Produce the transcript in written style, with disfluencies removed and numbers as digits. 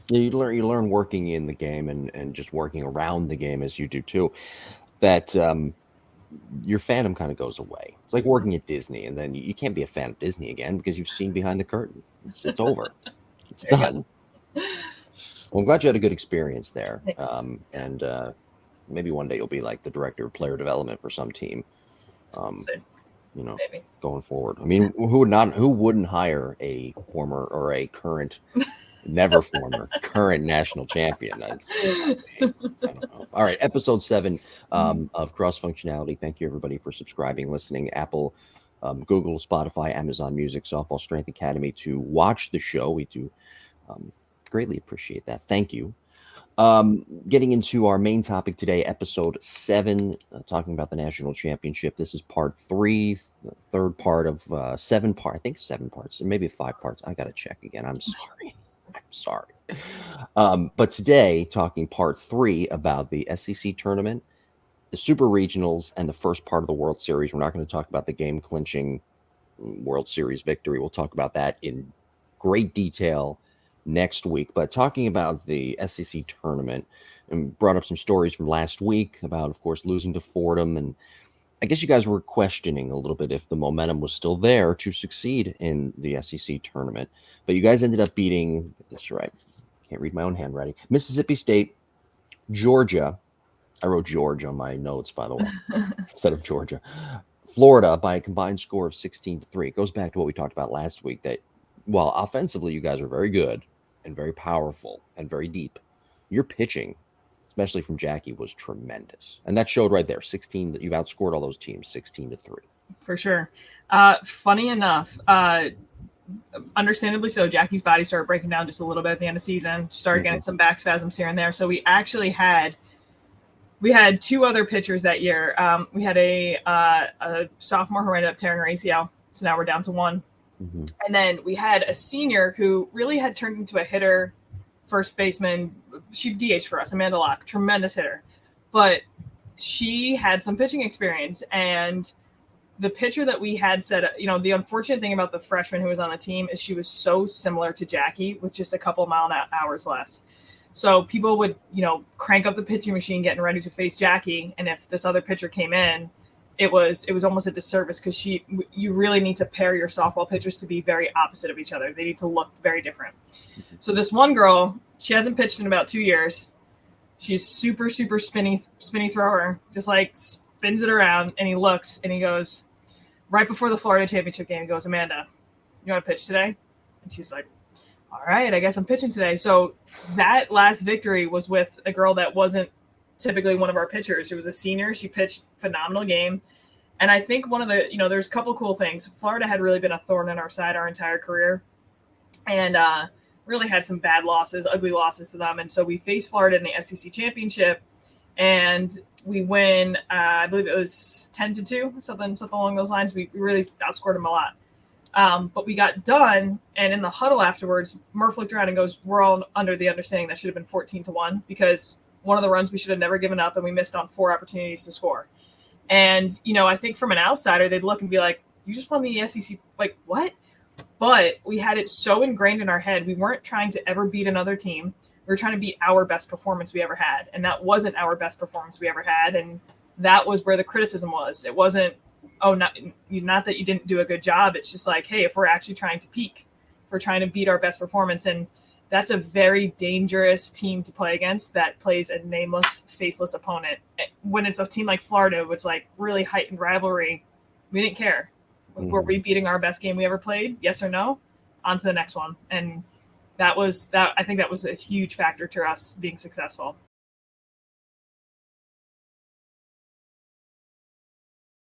Yeah, you learn working in the game and just working around the game as you do too. That your fandom kind of goes away. It's like working at Disney, and then you can't be a fan of Disney again because you've seen behind the curtain. It's over. It's There you done. go. Well, I'm glad you had a good experience there, Thanks. Yeah, and maybe one day you'll be like the director of player development for some team. Um, so you know, maybe. going forward. I mean, who wouldn't hire a former or a current, never former, current national champion? That's not me. I don't know. All right, episode 7 Mhm. of Cross Functionality. Thank you everybody for subscribing, listening. Apple, Google, Spotify, Amazon Music, Softball Strength Academy to watch the show. We do um, greatly appreciate that. Thank you. Getting into our main topic today, episode 7, talking about the national championship. This is part 3, the third part of 7 part. I think 7 parts, maybe 5 parts. I gotta check again. I'm sorry. I'm sorry. But today, talking part 3 about the SEC tournament, the Super Regionals, and the first part of the World Series. We're not going to talk about the game clinching World Series victory. We'll talk about that in great detail next week. But talking about the SEC tournament, and brought up some stories from last week about, of course, losing to Fordham. And I guess you guys were questioning a little bit if the momentum was still there to succeed in the SEC tournament. But you guys ended up beating, get this right, can't read my own handwriting, Mississippi State, Georgia. I wrote George on my notes, by the way, instead of Georgia. Florida by a combined score of 16-3. It goes back to what we talked about last week that while offensively you guys are very good and very powerful and very deep, your pitching, especially from Jackie, was tremendous. And that showed right there. 16 that you've outscored all those teams 16-3. For sure. Funny enough, understandably so, Jackie's body started breaking down just a little bit at the end of the season. She started Mm-hmm. getting some back spasms here and there. So we had 2 other pitchers that year. We had a sophomore who ended up tearing her ACL, so now we're down to 1. Mm-hmm. And then we had a senior who really had turned into a hitter, first baseman. She DH for us, Amanda Locke, tremendous hitter, but she had some pitching experience. And the pitcher that we had said, the unfortunate thing about the freshman who was on the team is she was so similar to Jackie with just a couple mile hours less. So people would, crank up the pitching machine getting ready to face Jackie. And if this other pitcher came in, it was almost a disservice because you really need to pair your softball pitchers to be very opposite of each other. They need to look very different. So this one girl, she hasn't pitched in about 2 years. She's super, super spinny thrower, just like spins it around, and he looks and he goes, right before the Florida championship game, he goes, Amanda, you want to pitch today? And she's like, all right, I guess I'm pitching today. So that last victory was with a girl that wasn't typically one of our pitchers. She was a senior. She pitched phenomenal game. And I think one of the, there's a couple cool things. Florida had really been a thorn in our side our entire career and really had some bad losses, ugly losses to them. And so we faced Florida in the SEC championship and we win, I believe it was 10-2, something along those lines. We really outscored them a lot. But we got done, and in the huddle afterwards, Murph looked around and goes, we're all under the understanding that should have been 14-1 because one of the runs we should have never given up, and we missed on 4 opportunities to score. And, I think from an outsider, they'd look and be like, you just won the SEC. Like, what? But we had it so ingrained in our head. We weren't trying to ever beat another team. We were trying to beat our best performance we ever had. And that wasn't our best performance we ever had. And that was where the criticism was. It wasn't, not that you didn't do a good job. It's just like, hey, if we're actually trying to peak, if we're trying to beat our best performance. And that's a very dangerous team to play against that plays a nameless, faceless opponent. When it's a team like Florida, which like really heightened rivalry, we didn't care. Mm-hmm. Were we beating our best game we ever played? Yes or no? On to the next one. And I think that was a huge factor to us being successful.